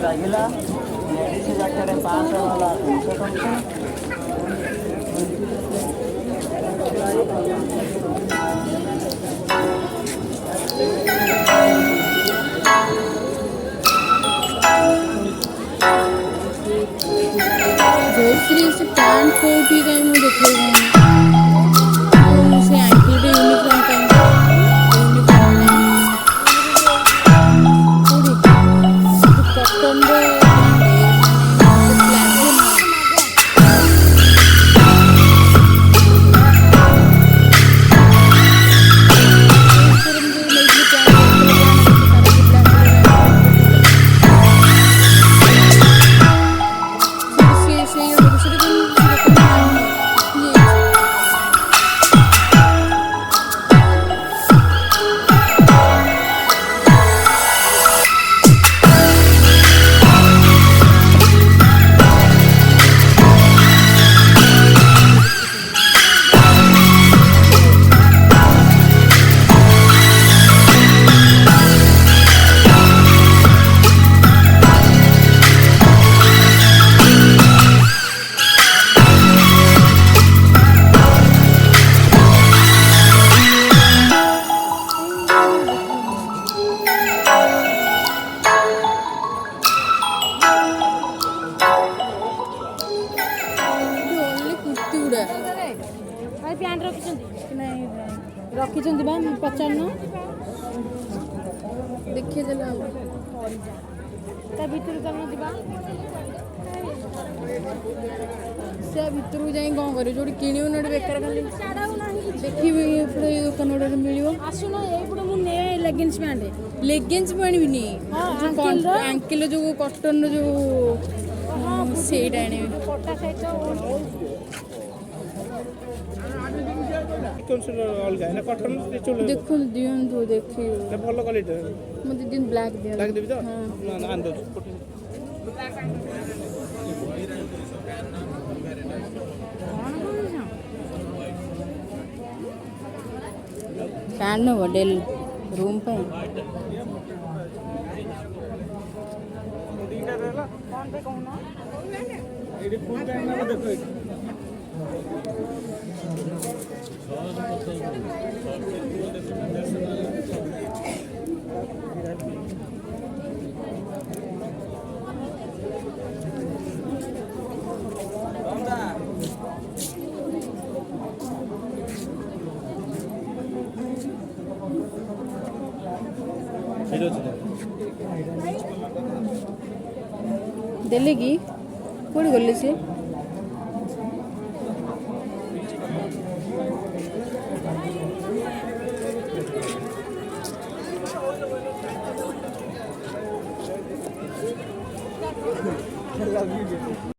ଲାଗିଲା ମେଡ଼ିସିନ ପାଖରେ 500 ଗଲା 300 ଟଙ୍କା। जयश्री से पैंट कोटी का मुझे देखेगा से एंकल रे यूनिफॉर्म पैंट पूरी कॉटन रे रखी बा पचारन देखिए देला भीतर से भीतर जाए कौन कर जो कि बेकार खाली देखिए दुकान गुड़ा मिल आसुन ये लेगिंग्स पैंट लेगिंग्स आनबिनी आंकिल जो कटन जो से देखो दियंतु देखि भल क्वालिटी मते दिन ब्लैक दिया ब्लैक देबी तो ना आन दो पैंट नो डेल रूम पे दीटा रहला कोन पे कहूना एडी फुल पैंट ना देखो देले की कोड़ी गले से